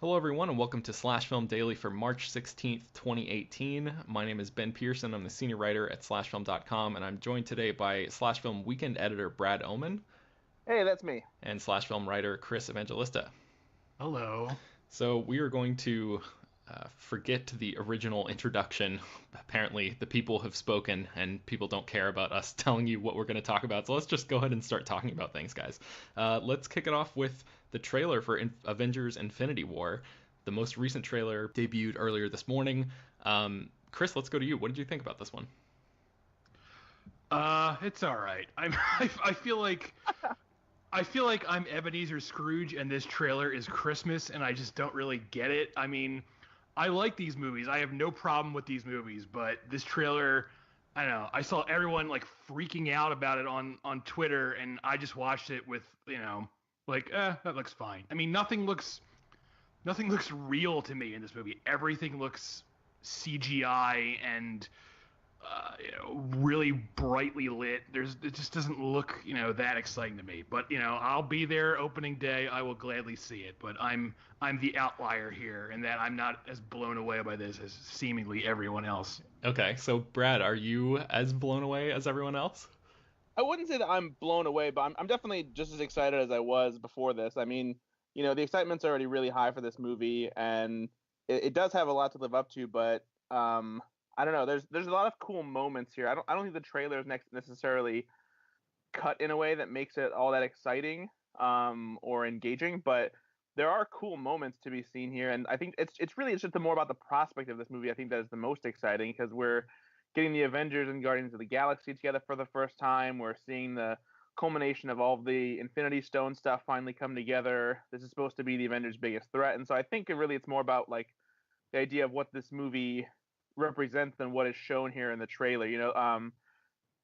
Hello, everyone, and welcome to Slash Film Daily for March 16th, 2018. My name is Ben Pearson. I'm the senior writer at slashfilm.com, and I'm joined today by Slash Film weekend editor Brad Oman Hey, that's me. and Slash Film writer Chris Evangelista. Hello. So, we are going to forget the original introduction. Apparently, the people have spoken, and people don't care about us telling you what we're going to talk about. So, let's just go ahead and start talking about things, guys. Let's kick it off with the trailer for Avengers Infinity War. The most recent trailer debuted earlier this morning. Chris, let's go to you. What did you think about this one? It's all right. I feel like I'm Ebenezer Scrooge, and this trailer is Christmas, and I just don't really get it. I mean, I like these movies. I have no problem with these movies, but this trailer, I don't know. I saw everyone like freaking out about it on Twitter, and I just watched it with that looks fine. I mean, nothing looks real to me in this movie. Everything looks CGI and really brightly lit. It just doesn't look that exciting to me. But I'll be there opening day. I will gladly see it. But I'm the outlier here in that I'm not as blown away by this as seemingly everyone else. Okay, so Brad, are you as blown away as everyone else? I wouldn't say that I'm blown away, but I'm definitely just as excited as I was before this. I mean, the excitement's already really high for this movie, and it does have a lot to live up to. But I don't know. There's a lot of cool moments here. I don't think the trailer is necessarily cut in a way that makes it all that exciting or engaging, but there are cool moments to be seen here, and I think it's just more about the prospect of this movie. I think that is the most exciting because we're getting the Avengers and Guardians of the Galaxy together for the first time. We're seeing the culmination of all of the Infinity Stone stuff finally come together. This is supposed to be the Avengers' biggest threat, and so I think it's more about like the idea of what this movie represents than what is shown here in the trailer.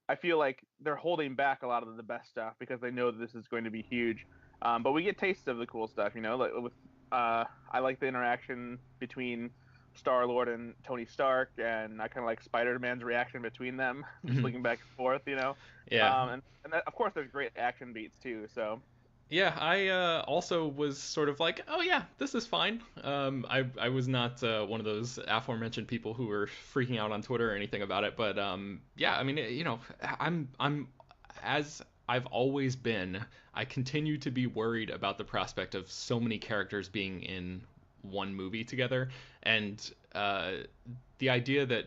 I feel like they're holding back a lot of the best stuff because they know that this is going to be huge. But we get tastes of the cool stuff, like with I like the interaction between Star Lord and Tony Stark, and I kind of like Spider Man's reaction between them, just Mhm. looking back and forth. Yeah. And that, of course there's great action beats too. So Yeah, I also was sort of like, oh yeah, this is fine. I was not one of those aforementioned people who were freaking out on Twitter or anything about it, but yeah, I mean, I'm as I've always been. I continue to be worried about the prospect of so many characters being in one movie together, and the idea that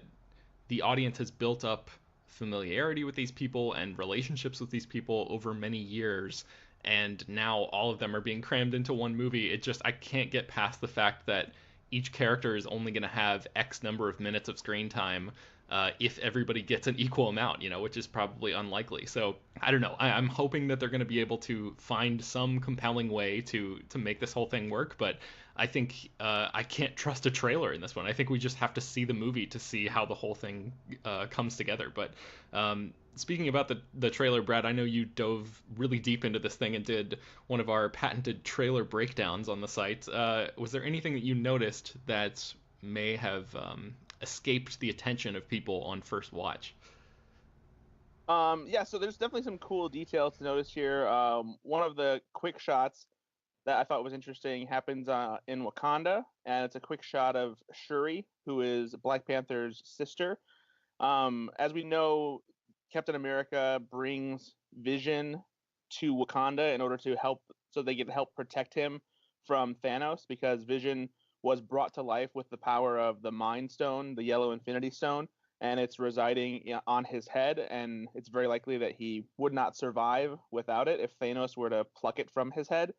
the audience has built up familiarity with these people and relationships with these people over many years, and now all of them are being crammed into one movie. I can't get past the fact that each character is only going to have X number of minutes of screen time, if everybody gets an equal amount, which is probably unlikely. So I don't know. I'm hoping that they're going to be able to find some compelling way to make this whole thing work, but I think I can't trust a trailer in this one. I think we just have to see the movie to see how the whole thing comes together. But speaking about the trailer, Brad, I know you dove really deep into this thing and did one of our patented trailer breakdowns on the site. Was there anything that you noticed that may have escaped the attention of people on first watch? yeah, so there's definitely some cool details to notice here. One of the quick shots that I thought was interesting happens in Wakanda, and it's a quick shot of Shuri, who is Black Panther's sister. As we know, Captain America brings Vision to Wakanda in order to help, so they get help protect him from Thanos, because Vision was brought to life with the power of the Mind Stone, the Yellow Infinity Stone, and it's residing on his head, and it's very likely that he would not survive without it if Thanos were to pluck it from his head.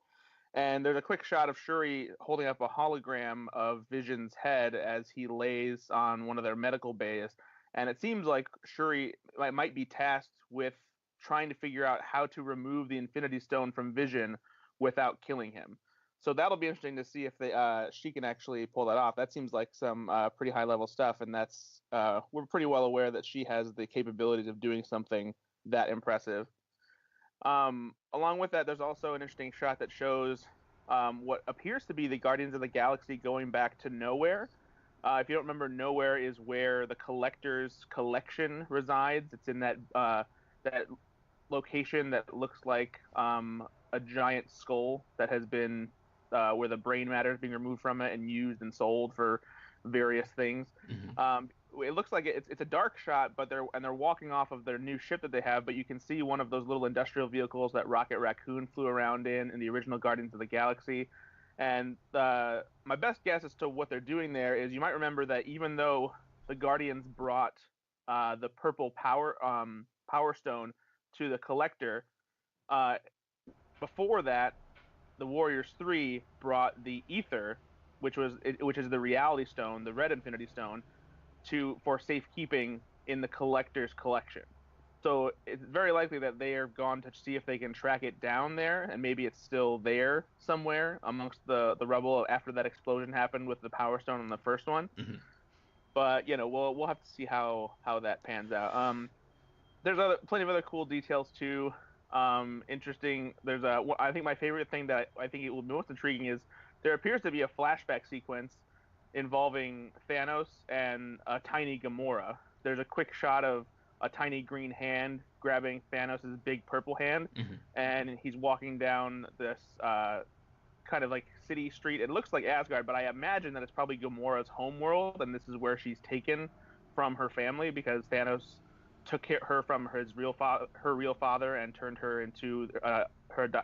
And there's a quick shot of Shuri holding up a hologram of Vision's head as he lays on one of their medical bays. And it seems like Shuri might be tasked with trying to figure out how to remove the Infinity Stone from Vision without killing him. So that'll be interesting to see if she can actually pull that off. That seems like some pretty high level stuff, and we're pretty well aware that she has the capabilities of doing something that impressive. Along with that, there's also an interesting shot that shows what appears to be the Guardians of the Galaxy going back to Nowhere. If you don't remember, Nowhere is where the Collector's collection resides. It's in that location that looks like a giant skull that has been where the brain matter is being removed from it and used and sold for various things. It looks like it's a dark shot, but they're walking off of their new ship that they have, but you can see one of those little industrial vehicles that Rocket Raccoon flew around in the original Guardians of the Galaxy. And my best guess as to what they're doing there is, you might remember that even though the Guardians brought the purple power stone to the Collector, before that, the Warriors 3 brought the Ether, which is the Reality Stone, the Red Infinity Stone, for safekeeping in the Collector's collection. So it's very likely that they are gone to see if they can track it down there, and maybe it's still there somewhere amongst the rubble after that explosion happened with the Power Stone on the first one. But we'll have to see how that pans out. There's plenty of other cool details too. Interesting. I think my favorite thing that I think it will be most intriguing is there appears to be a flashback sequence involving Thanos and a tiny Gamora. There's a quick shot of a tiny green hand grabbing Thanos' big purple hand, and he's walking down this kind of like city street. It looks like Asgard, but I imagine that it's probably Gamora's homeworld, and this is where she's taken from her family because Thanos took her from her real father and turned her into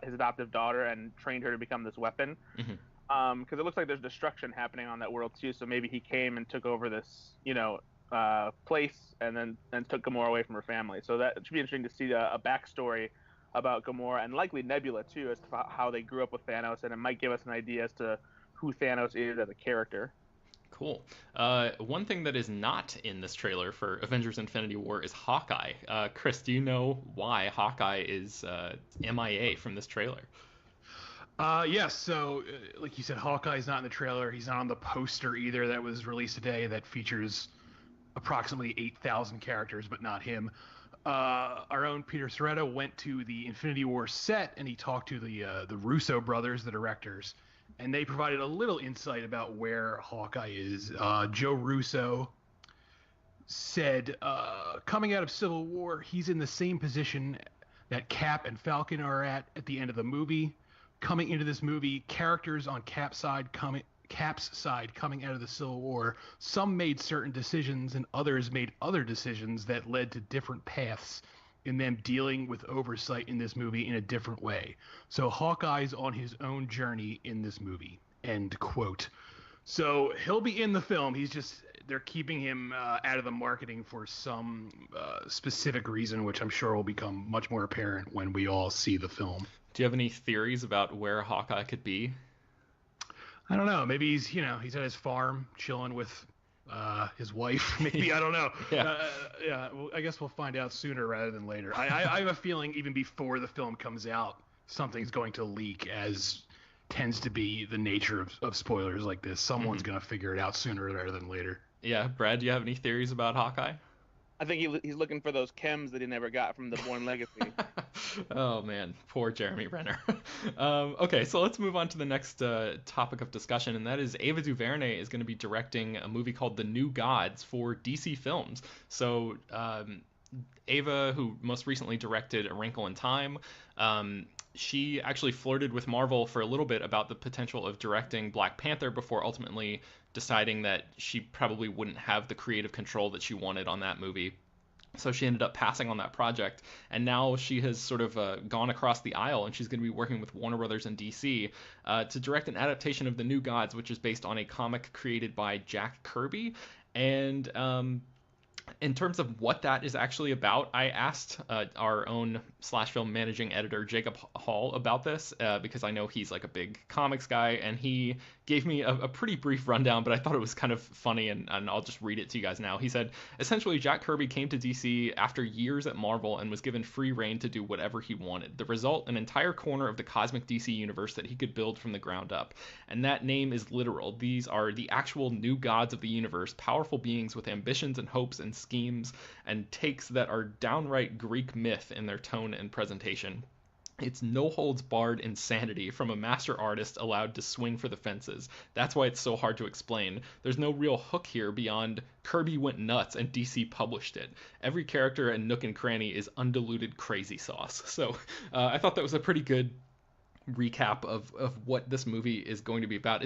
his adoptive daughter and trained her to become this weapon. Because it looks like there's destruction happening on that world too. So maybe he came and took over this, place and then took Gamora away from her family. So that should be interesting to see a backstory about Gamora and likely Nebula too, as to how they grew up with Thanos, and it might give us an idea as to who Thanos is as a character. Cool. One thing that is not in this trailer for Avengers Infinity War is Hawkeye. Chris, do you know why Hawkeye is MIA from this trailer? Yes, so like you said, Hawkeye's not in the trailer. He's not on the poster either that was released today that features approximately 8,000 characters, but not him. Our own Peter Serretta went to the Infinity War set, and he talked to the Russo brothers, the directors, and they provided a little insight about where Hawkeye is. Joe Russo said, coming out of Civil War, he's in the same position that Cap and Falcon are at the end of the movie. Coming into this movie, characters on Cap's side coming out of the Civil War, some made certain decisions and others made other decisions that led to different paths in them dealing with oversight in this movie in a different way. So Hawkeye's on his own journey in this movie. End quote. So he'll be in the film. They're keeping him out of the marketing for some specific reason, which I'm sure will become much more apparent when we all see the film. Do you have any theories about where Hawkeye could be? I don't know. Maybe he's at his farm chilling with his wife. Maybe, I don't know. Well, I guess we'll find out sooner rather than later. I have a feeling even before the film comes out, something's going to leak, as tends to be the nature of spoilers like this. Someone's going to figure it out sooner rather than later. Yeah, Brad, do you have any theories about Hawkeye? I think he's looking for those chems that he never got from the Bourne Legacy. Oh, man. Poor Jeremy Renner. Okay, so let's move on to the next topic of discussion, and that is Ava DuVernay is going to be directing a movie called The New Gods for DC Films. So Ava, who most recently directed A Wrinkle in Time, she actually flirted with Marvel for a little bit about the potential of directing Black Panther before ultimately deciding that she probably wouldn't have the creative control that she wanted on that movie. So she ended up passing on that project, and now she has sort of gone across the aisle, and she's going to be working with Warner Brothers and DC to direct an adaptation of The New Gods, which is based on a comic created by Jack Kirby. And in terms of what that is actually about, I asked our own Slash Film managing editor, Jacob Hall, about this because I know he's like a big comics guy, and he gave me a pretty brief rundown, but I thought it was kind of funny, and I'll just read it to you guys now. He said, essentially, Jack Kirby came to DC after years at Marvel and was given free reign to do whatever he wanted. The result, an entire corner of the cosmic DC universe that he could build from the ground up. And that name is literal. These are the actual new gods of the universe, powerful beings with ambitions and hopes and schemes and takes that are downright Greek myth in their tone and presentation. It's no-holds-barred insanity from a master artist allowed to swing for the fences. That's why it's so hard to explain. There's no real hook here beyond Kirby went nuts and DC published it. Every character and nook and cranny is undiluted crazy sauce. So I thought that was a pretty good recap of what this movie is going to be about.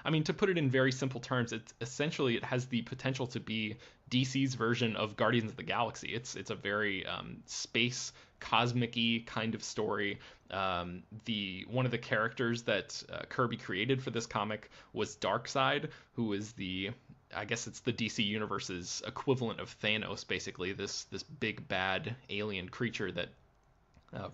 I mean, to put it in very simple terms, it's essentially, it has the potential to be DC's version of Guardians of the Galaxy. It's a very space cosmic-y kind of story. One of the characters that Kirby created for this comic was Darkseid, who is I guess it's the DC Universe's equivalent of Thanos, basically, this big bad alien creature that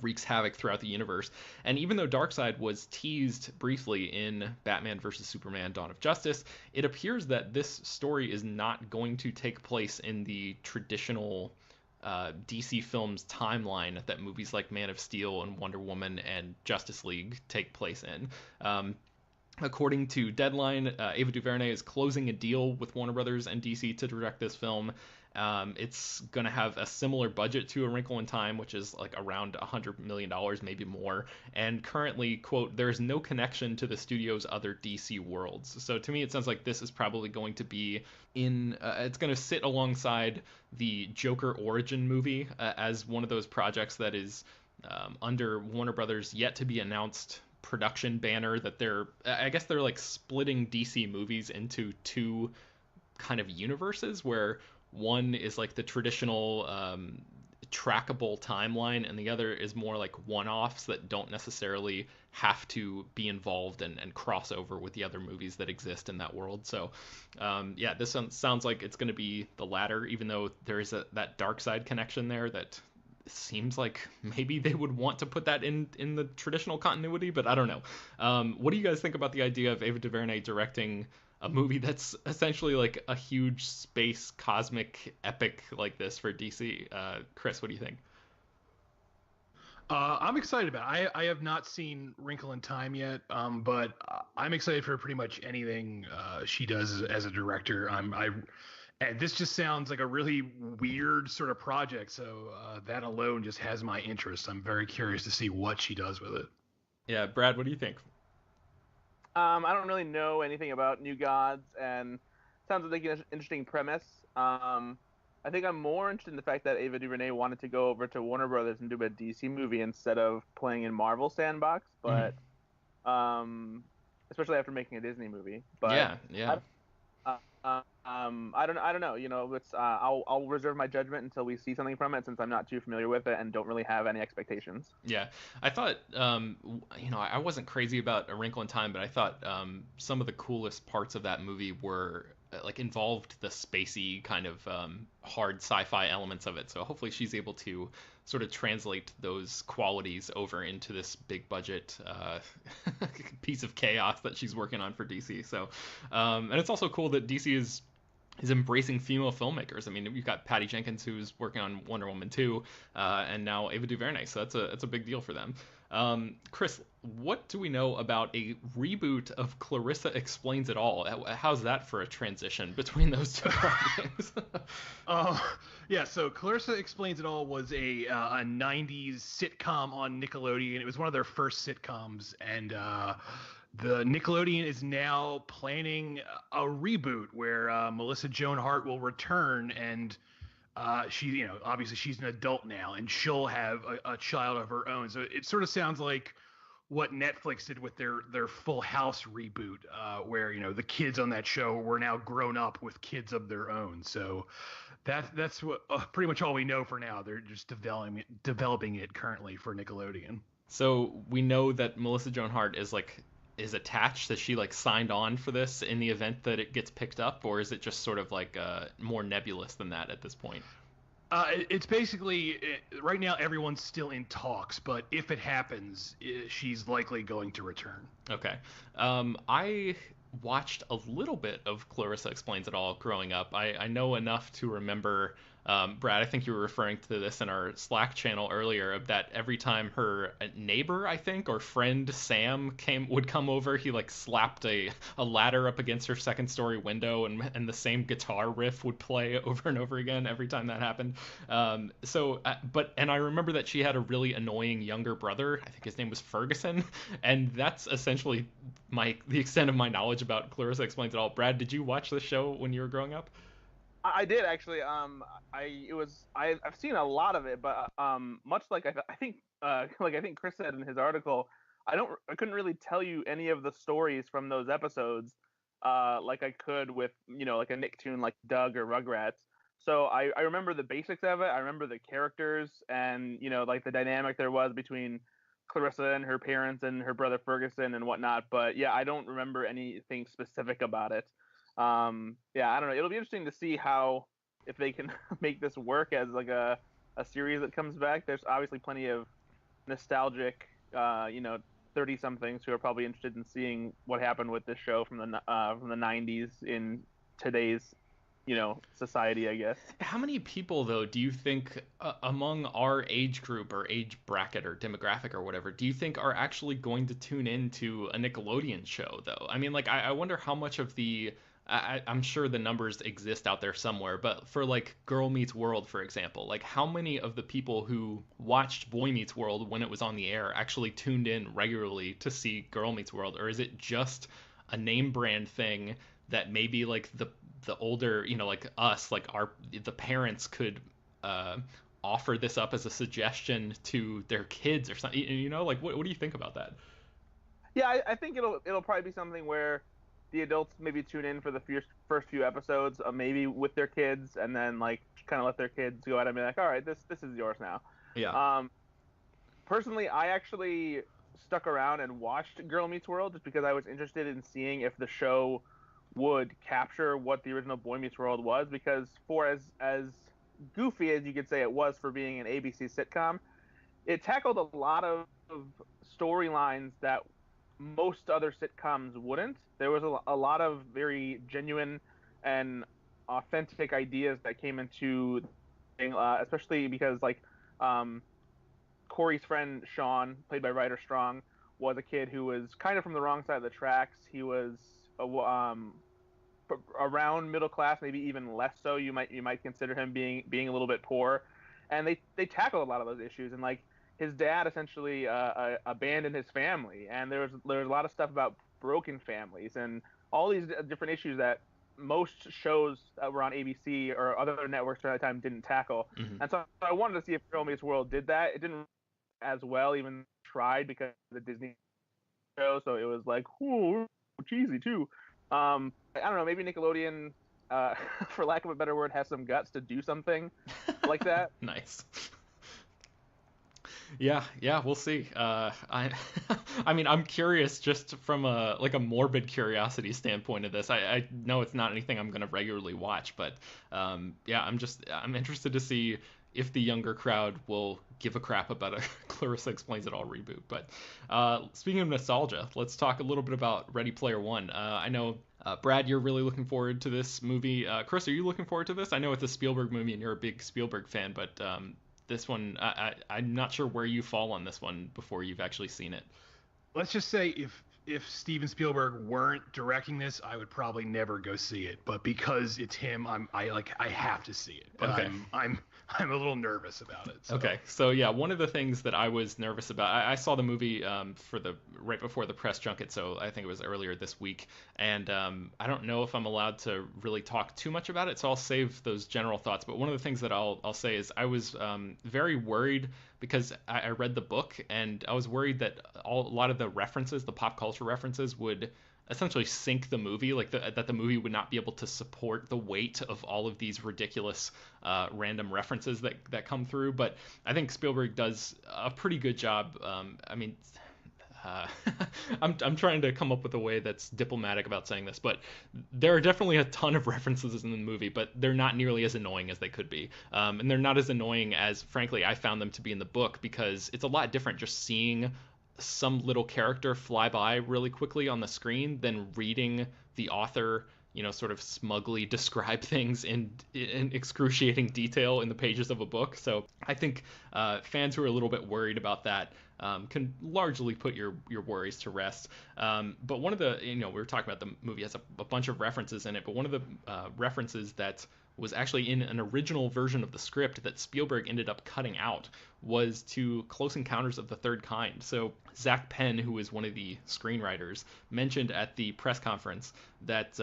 wreaks havoc throughout the universe. And even though Darkseid was teased briefly in Batman vs. Superman Dawn of Justice, it appears that this story is not going to take place in the traditional DC Films timeline that movies like Man of Steel and Wonder Woman and Justice League take place in. According to Deadline, Ava DuVernay is closing a deal with Warner Brothers and DC to direct this film. It's going to have a similar budget to A Wrinkle in Time, which is like around $100 million, maybe more. And currently, quote, "there is no connection to the studio's other DC worlds." So to me, it sounds like this is probably going to be it's going to sit alongside the Joker origin movie as one of those projects that is under Warner Brothers yet to be announced production banner, that I guess they're like splitting DC movies into two kind of universes, where one is like the traditional trackable timeline, and the other is more like one-offs that don't necessarily have to be involved and cross over with the other movies that exist in that world. So yeah, this sounds like it's going to be the latter, even though there is that Darkseid connection there that seems like maybe they would want to put that in the traditional continuity, but I don't know. What do you guys think about the idea of Ava DuVernay directing a movie that's essentially like a huge space cosmic epic like this for DC? Chris, what do you think? I'm excited about it. I have not seen Wrinkle in Time yet, but I'm excited for pretty much anything she does as a director. And this just sounds like a really weird sort of project, so that alone just has my interest. I'm very curious to see what she does with it. Yeah, Brad, what do you think? I don't really know anything about New Gods, and sounds like an interesting premise. I think I'm more interested in the fact that Ava DuVernay wanted to go over to Warner Brothers and do a DC movie instead of playing in Marvel sandbox, but especially after making a Disney movie. But yeah. I don't know. You know, I'll reserve my judgment until we see something from it, since I'm not too familiar with it and don't really have any expectations. Yeah, I thought, I wasn't crazy about A Wrinkle in Time, but I thought some of the coolest parts of that movie were like involved the spacey kind of hard sci-fi elements of it. So hopefully she's able to sort of translate those qualities over into this big budget piece of chaos that she's working on for DC. So, and it's also cool that DC is embracing female filmmakers. I mean, you've got Patty Jenkins, who's working on Wonder Woman 2, and now Ava DuVernay. So that's a big deal for them. Chris, what do we know about a reboot of Clarissa Explains It All? How's that for a transition between those two projects? Yeah, so Clarissa Explains It All was a 90s sitcom on Nickelodeon. It was one of their first sitcoms, and the Nickelodeon is now planning a reboot where Melissa Joan Hart will return, and she, obviously she's an adult now, and she'll have a child of her own. So it sort of sounds like what Netflix did with their Full House reboot, where the kids on that show were now grown up with kids of their own. So that's what pretty much all we know for now. They're just developing it currently for Nickelodeon. So we know that Melissa Joan Hart is attached, that she signed on for this in the event that it gets picked up, or is it just sort of more nebulous than that at this point? It's basically right now everyone's still in talks, but if it happens, she's likely going to return. Okay. I watched a little bit of Clarissa Explains It All growing up. I know enough to remember, Brad, I think you were referring to this in our Slack channel earlier, that every time her neighbor, I think, or friend Sam would come over, he slapped a ladder up against her second story window, and the same guitar riff would play over and over again every time that happened. And I remember that she had a really annoying younger brother. I think his name was Ferguson, and that's essentially the extent of my knowledge about Clarissa Explains It All. Brad, did you watch this show when you were growing up? I did actually. I've seen a lot of it, but much like I think Chris said in his article, I couldn't really tell you any of the stories from those episodes like I could with, like a Nicktoon like Doug or Rugrats. So I remember the basics of it. I remember the characters and, like the dynamic there was between Clarissa and her parents and her brother Ferguson and whatnot. But yeah, I don't remember anything specific about it. Yeah, I don't know. It'll be interesting to see if they can make this work as like a series that comes back. There's obviously plenty of nostalgic, 30 somethings who are probably interested in seeing what happened with this show from the 90s in today's society, I guess. How many people, though, do you think among our age group or age bracket or demographic or whatever, do you think are actually going to tune into a Nickelodeon show, though? I mean, like, I wonder how much of I'm sure the numbers exist out there somewhere, but for like Girl Meets World, for example, like how many of the people who watched Boy Meets World when it was on the air actually tuned in regularly to see Girl Meets World? Or is it just a name brand thing that maybe like the older, like us, like the parents could offer this up as a suggestion to their kids or something, like what do you think about that? Yeah, I think it'll probably be something where the adults maybe tune in for the first few episodes, maybe with their kids, and then like kind of let their kids go out and be like, all right, this is yours now. Yeah. Personally, I actually stuck around and watched Girl Meets World just because I was interested in seeing if the show would capture what the original Boy Meets World was, because for as goofy as you could say it was for being an ABC sitcom, it tackled a lot of storylines that most other sitcoms wouldn't. There was a lot of very genuine and authentic ideas that came into, especially because like Corey's friend Sean, played by Ryder Strong, was a kid who was kind of from the wrong side of the tracks. He was around middle class, maybe even less so. You might consider him being a little bit poor, and they tackle a lot of those issues. And like his dad essentially abandoned his family, and there was a lot of stuff about broken families and all these different issues that most shows that were on ABC or other networks at that time didn't tackle. Mm-hmm. And so I wanted to see if Girl Meets World did that. It didn't as well, even tried because of the Disney show, so it was like, ooh, cheesy too. I don't know, maybe Nickelodeon, for lack of a better word, has some guts to do something like that. Nice. Yeah, we'll see. I mean, I'm curious just from a morbid curiosity standpoint of this. I know it's not anything I'm going to regularly watch, but yeah, I'm interested to see if the younger crowd will give a crap about a Clarissa Explains It All reboot. But speaking of nostalgia, let's talk a little bit about Ready Player One. I know, Brad, you're really looking forward to this movie. Chris, are you looking forward to this? I know it's a Spielberg movie and you're a big Spielberg fan, but this one, I'm not sure where you fall on this one before you've actually seen it. Let's just say if Steven Spielberg weren't directing this, I would probably never go see it. But because it's him, I have to see it. But okay. I'm a little nervous about it. So. Okay, so yeah, one of the things that I was nervous about, I saw the movie right before the press junket, so I think it was earlier this week, and I don't know if I'm allowed to really talk too much about it, so I'll save those general thoughts. But one of the things that I'll say is I was very worried because I read the book, and I was worried that a lot of the references, the pop culture references, would essentially sink the movie, like that the movie would not be able to support the weight of all of these ridiculous random references that come through. But I think Spielberg does a pretty good job. I mean, I'm trying to come up with a way that's diplomatic about saying this, but there are definitely a ton of references in the movie, but they're not nearly as annoying as they could be. And they're not as annoying as, frankly, I found them to be in the book, because it's a lot different just seeing some little character fly by really quickly on the screen than reading the author, sort of smugly describe things in excruciating detail in the pages of a book. So I think fans who are a little bit worried about that can largely put your worries to rest. But one of the, we were talking about the movie has a bunch of references in it, but one of the references that was actually in an original version of the script that Spielberg ended up cutting out was to Close Encounters of the Third Kind. So Zach Penn, who is one of the screenwriters, mentioned at the press conference that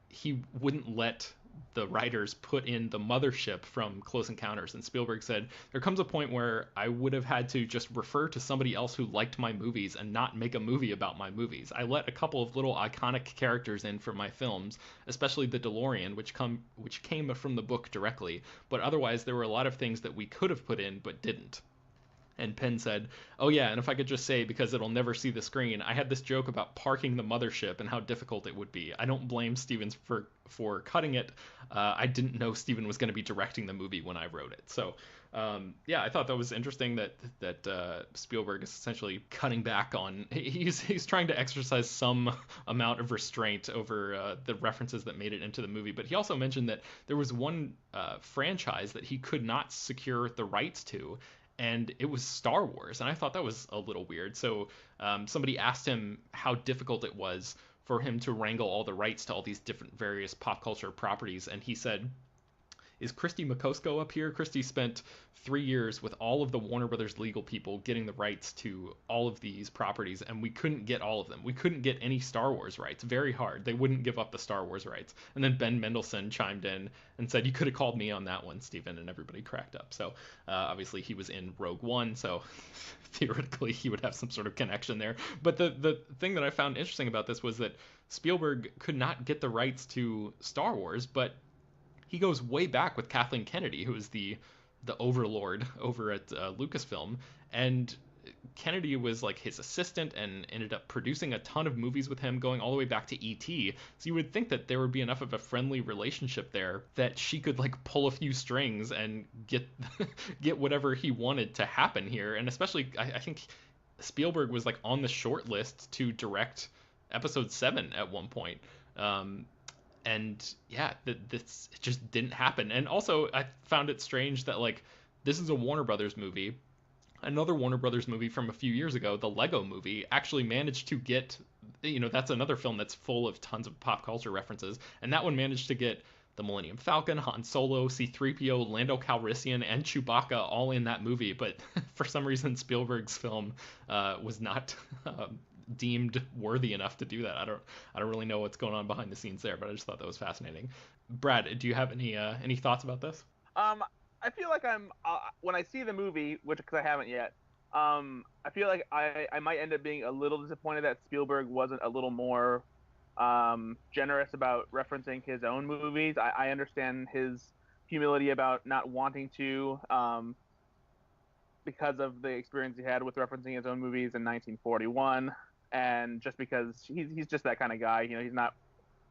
he wouldn't let the writers put in the mothership from Close Encounters, and Spielberg said, there comes a point where I would have had to just refer to somebody else who liked my movies and not make a movie about my movies. I let a couple of little iconic characters in for my films, especially the DeLorean, which came from the book directly, but otherwise there were a lot of things that we could have put in but didn't. And Penn said, oh yeah, and if I could just say, because it'll never see the screen, I had this joke about parking the mothership and how difficult it would be. I don't blame Stevens for cutting it. I didn't know Steven was going to be directing the movie when I wrote it. So yeah, I thought that was interesting that Spielberg is essentially cutting back on. He's trying to exercise some amount of restraint over the references that made it into the movie. But he also mentioned that there was one franchise that he could not secure the rights to, and it was Star Wars, and I thought that was a little weird. So somebody asked him how difficult it was for him to wrangle all the rights to all these different various pop culture properties, and he said, is Christy Makosko up here? Christy spent 3 years with all of the Warner Brothers legal people getting the rights to all of these properties, and we couldn't get all of them. We couldn't get any Star Wars rights. Very hard. They wouldn't give up the Star Wars rights. And then Ben Mendelsohn chimed in and said, you could have called me on that one, Stephen, and everybody cracked up. So obviously he was in Rogue One, so theoretically he would have some sort of connection there. But the thing that I found interesting about this was that Spielberg could not get the rights to Star Wars, but he goes way back with Kathleen Kennedy, who is the overlord over at Lucasfilm, and Kennedy was like his assistant and ended up producing a ton of movies with him, going all the way back to E.T. So you would think that there would be enough of a friendly relationship there that she could like pull a few strings and get get whatever he wanted to happen here. And especially, I think Spielberg was like on the short list to direct Episode 7 at one point. And yeah, this just didn't happen. And also, I found it strange that like this is a Warner Brothers movie. Another Warner Brothers movie from a few years ago, the Lego Movie, actually managed to get, that's another film that's full of tons of pop culture references, and that one managed to get the Millennium Falcon, Han Solo, C-3PO, Lando Calrissian, and Chewbacca all in that movie. But for some reason, Spielberg's film was not deemed worthy enough to do that. I don't really know what's going on behind the scenes there, but I just thought that was fascinating. Brad, do you have any thoughts about this? I feel like I'm when I see the movie, because I haven't yet, I feel like I might end up being a little disappointed that Spielberg wasn't a little more generous about referencing his own movies. I understand his humility about not wanting to, because of the experience he had with referencing his own movies in 1941, and just because he's just that kind of guy. He's not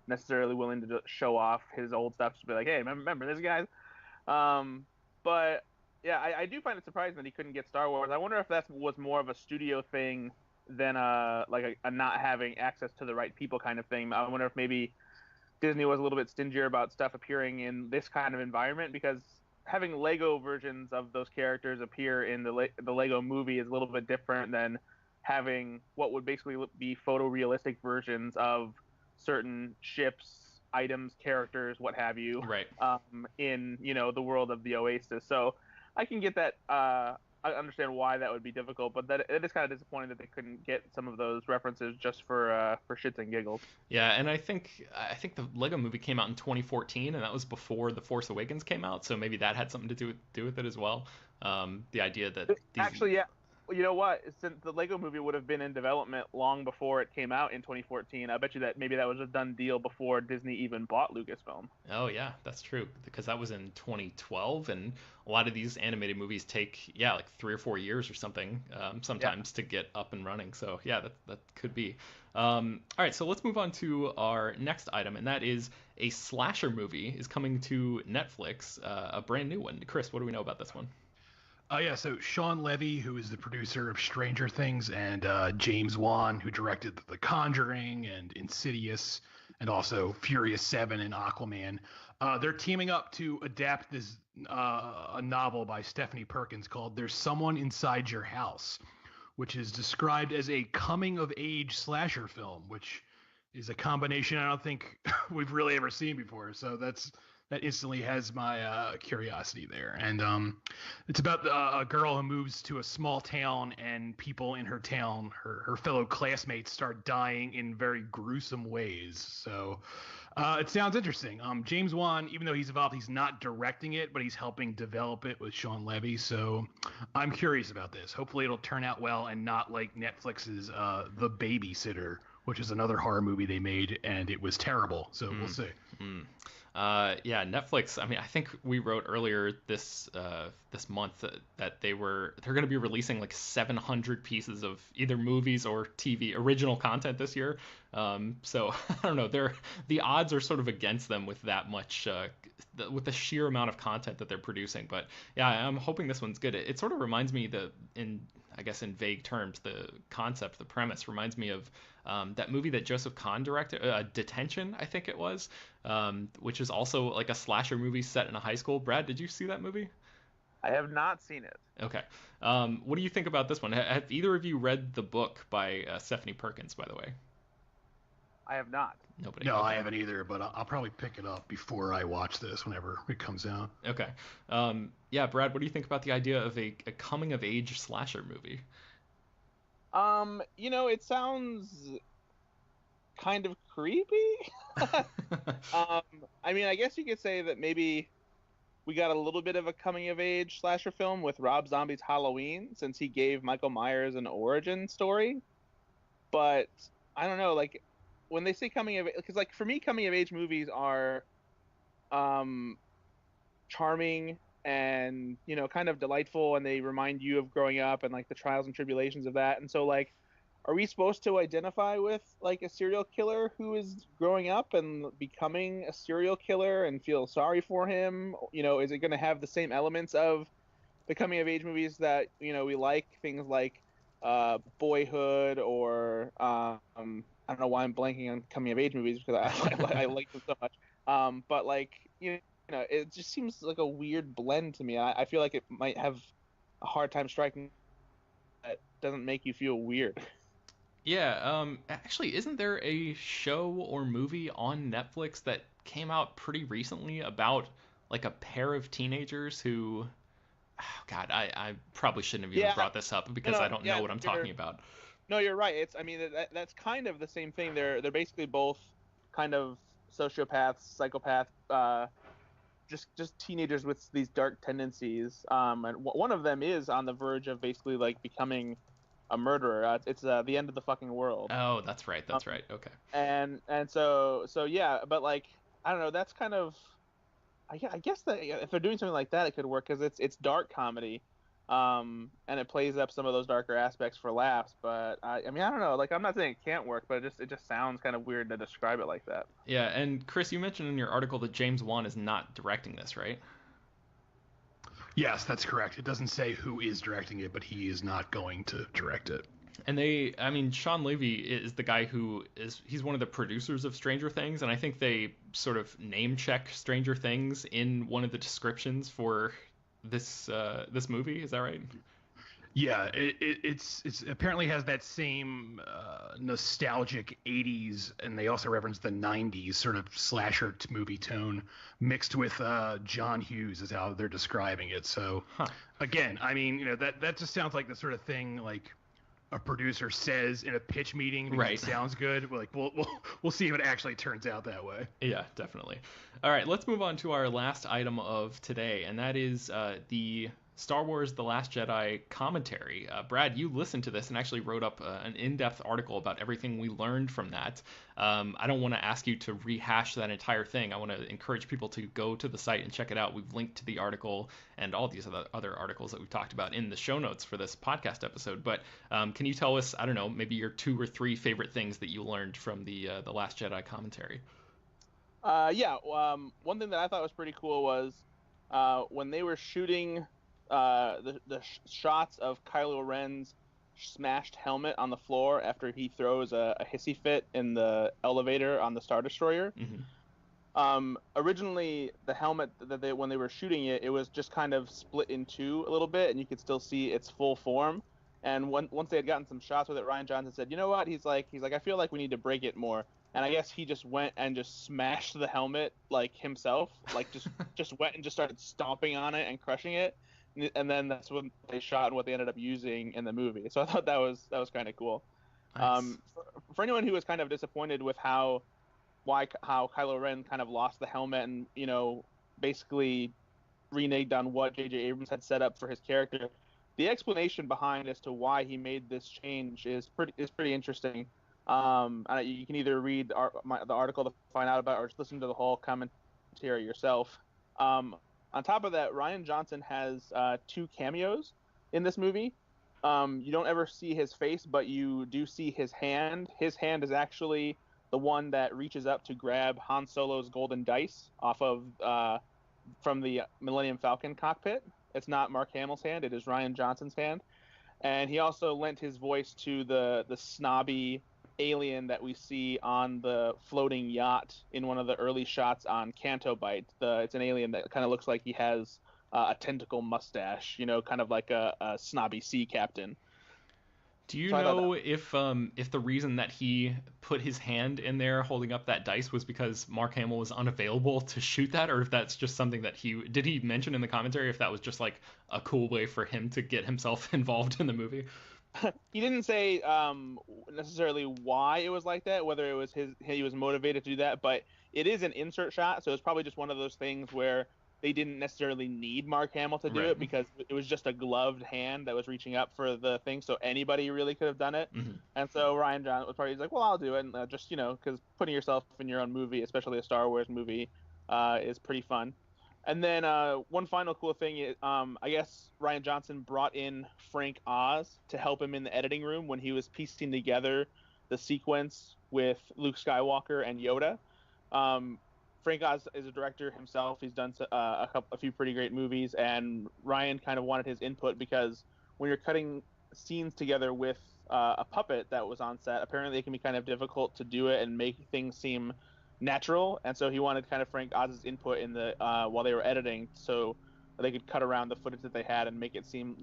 necessarily willing to show off his old stuff, to be like, hey, remember this, guys? But yeah, I do find it surprising that he couldn't get Star Wars. I wonder if that was more of a studio thing than like a not having access to the right people kind of thing. I wonder if maybe Disney was a little bit stingier about stuff appearing in this kind of environment, because having Lego versions of those characters appear in the Lego movie is a little bit different than having what would basically be photorealistic versions of certain ships, items, characters, what have you, right? In the world of the Oasis. So I can get that. I understand why that would be difficult, but that it is kind of disappointing that they couldn't get some of those references just for shits and giggles. Yeah, and I think the Lego Movie came out in 2014, and that was before The Force Awakens came out, so maybe that had something to do with it as well. The idea that actually, yeah. You know what? Since the Lego Movie would have been in development long before it came out in 2014, I bet you that maybe that was a done deal before Disney even bought Lucasfilm. Oh yeah, that's true, because that was in 2012, and a lot of these animated movies take like 3 or 4 years or something, sometimes to get up and running. So yeah, that could be. All right, so let's move on to our next item, and that is a slasher movie is coming to Netflix, a brand new one. Chris, what do we know about this one? So Sean Levy, who is the producer of Stranger Things, and James Wan, who directed The Conjuring and Insidious, and also Furious 7 and Aquaman, they're teaming up to adapt this a novel by Stephanie Perkins called There's Someone Inside Your House, which is described as a coming-of-age slasher film, which is a combination I don't think we've really ever seen before. So that instantly has my curiosity there. And it's about a girl who moves to a small town, and people in her town, her fellow classmates, start dying in very gruesome ways. So It sounds interesting. James Wan, even though he's involved, he's not directing it, but he's helping develop it with Sean Levy. So I'm curious about this. Hopefully it'll turn out well and not like Netflix's The Babysitter, which is another horror movie they made, and it was terrible. So we'll see. Yeah, Netflix. I mean, I think we wrote earlier this month that they're going to be releasing like 700 pieces of either movies or TV original content this year. So I don't know. The odds are sort of against them with that much, with the sheer amount of content that they're producing. But yeah, I'm hoping this one's good. It sort of reminds me I guess in vague terms, the concept, the premise reminds me of that movie that Joseph Kahn directed, Detention, I think it was, which is also like a slasher movie set in a high school. Brad, did you see that movie? I have not seen it. Okay. What do you think about this one? Have either of you read the book by Stephanie Perkins, by the way? I have not. Nobody. No, Okay. I haven't either, but I'll probably pick it up before I watch this whenever it comes out. Okay. Yeah, Brad, what do you think about the idea of a coming of age slasher movie? It sounds kind of creepy. I mean, I guess you could say that maybe we got a little bit of a coming of age slasher film with Rob Zombie's Halloween, since he gave Michael Myers an origin story. But I don't know, like when they say coming of age, because like for me, coming of age movies are charming and kind of delightful, and they remind you of growing up and like the trials and tribulations of that. And so like, are we supposed to identify with like a serial killer who is growing up and becoming a serial killer and feel sorry for him? Is it going to have the same elements of the coming of age movies that we like, things like Boyhood, or I don't know why I'm blanking on coming of age movies, because I like them so much. But like it just seems like a weird blend to me. I feel like it might have a hard time striking that doesn't make you feel weird. Yeah, actually, isn't there a show or movie on Netflix that came out pretty recently about like a pair of teenagers who, oh God, I probably shouldn't have even brought this up because I don't know what I'm talking about. No, you're right. That's kind of the same thing. They're basically both kind of sociopaths, psychopaths, just teenagers with these dark tendencies. And one of them is on the verge of basically like becoming a murderer. It's the end of the fucking world. Oh, that's right. That's right. Okay. And so yeah, but like I don't know. That's kind of I guess that if they're doing something like that, it could work because it's dark comedy, and it plays up some of those darker aspects for laughs. But I mean I don't know. Like I'm not saying it can't work, but it just sounds kind of weird to describe it like that. Yeah, and Chris, you mentioned in your article that James Wan is not directing this, right? Yes, that's correct. It doesn't say who is directing it, but he is not going to direct it. And Sean Levy is the guy he's one of the producers of Stranger Things, and I think they sort of name check Stranger Things in one of the descriptions for this movie. Is that right? Yeah, it's apparently has that same nostalgic 80s, and they also reference the 90s sort of slasher movie tone mixed with John Hughes is how they're describing it. So again, I mean, that just sounds like the sort of thing like a producer says in a pitch meeting because right. It sounds good. We're like, we'll see if it actually turns out that way. Yeah, definitely. All right, let's move on to our last item of today, and that is the Star Wars The Last Jedi commentary. Brad, you listened to this and actually wrote up an in-depth article about everything we learned from that. I don't want to ask you to rehash that entire thing. I want to encourage people to go to the site and check it out. We've linked to the article and all these other articles that we've talked about in the show notes for this podcast episode. But can you tell us, I don't know, maybe your 2 or 3 favorite things that you learned from the Last Jedi commentary? One thing that I thought was pretty cool was when they were shooting the shots of Kylo Ren's smashed helmet on the floor after he throws a hissy fit in the elevator on the Star Destroyer. Mm-hmm. Originally, the helmet when they were shooting it was just kind of split in two a little bit, and you could still see its full form. And once they had gotten some shots with it, Rian Johnson said, "You know what?" He's like, I feel like we need to break it more. And I guess he just went and just smashed the helmet like himself, like just went and just started stomping on it and crushing it. And then that's when they shot and what they ended up using in the movie. So I thought that was kind of cool. Nice. For anyone who was kind of disappointed with how how Kylo Ren kind of lost the helmet and, basically reneged on what J.J. Abrams had set up for his character. The explanation behind as to why he made this change is pretty interesting. You can either read the article to find out about, or just listen to the whole commentary yourself. On top of that, Rian Johnson has 2 cameos in this movie. You don't ever see his face, but you do see his hand. His hand is actually the one that reaches up to grab Han Solo's golden dice off of from the Millennium Falcon cockpit. It's not Mark Hamill's hand; it is Rian Johnson's hand. And he also lent his voice to the snobby alien that we see on the floating yacht in one of the early shots on Canto Bight. It's an alien that kind of looks like he has a tentacle mustache, kind of like a snobby sea captain. Do you know if the reason that he put his hand in there holding up that dice was because Mark Hamill was unavailable to shoot that, or if that's just something that he mention in the commentary, if that was just like a cool way for him to get himself involved in the movie? He didn't say necessarily why it was like that, whether it was he was motivated to do that, but it is an insert shot, so it's probably just one of those things where they didn't necessarily need Mark Hamill to do it, because it was just a gloved hand that was reaching up for the thing, so anybody really could have done it. Mm-hmm. And so Rian Johnson was probably like, well, I'll do it, and just, because putting yourself in your own movie, especially a Star Wars movie, is pretty fun. And then one final cool thing is, I guess Rian Johnson brought in Frank Oz to help him in the editing room when he was piecing together the sequence with Luke Skywalker and Yoda. Frank Oz is a director himself. He's done a few pretty great movies, and Rian kind of wanted his input because when you're cutting scenes together with a puppet that was on set, apparently it can be kind of difficult to do it and make things seem natural, and so he wanted kind of Frank Oz's input in the while they were editing, so they could cut around the footage that they had and make it seem,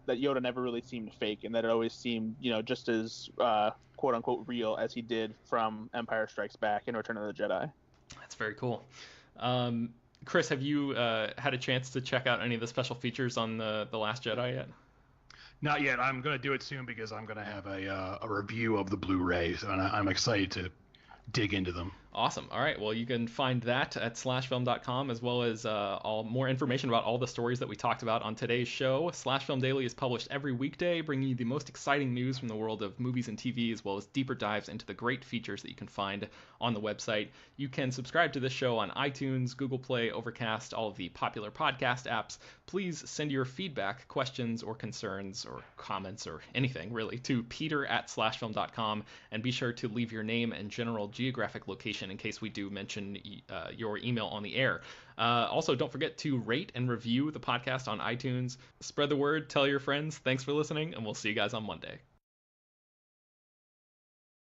that Yoda never really seemed fake, and that it always seemed, just as quote unquote real as he did from Empire Strikes Back and Return of the Jedi. That's very cool. Chris, have you had a chance to check out any of the special features on the Last Jedi yet? Not yet. I'm going to do it soon because I'm going to have a review of the Blu-rays, and I'm excited to dig into them. Awesome. All right. Well, you can find that at slashfilm.com, as well as all more information about all the stories that we talked about on today's show. Slash Film Daily is published every weekday, bringing you the most exciting news from the world of movies and TV, as well as deeper dives into the great features that you can find on the website. You can subscribe to this show on iTunes, Google Play, Overcast, all of the popular podcast apps. Please send your feedback, questions, or concerns, or comments, or anything really, to peter@slashfilm.com, and be sure to leave your name and general geographic location in case we do mention your email on the air. Also, don't forget to rate and review the podcast on iTunes. Spread the word, tell your friends. Thanks for listening, and we'll see you guys on Monday.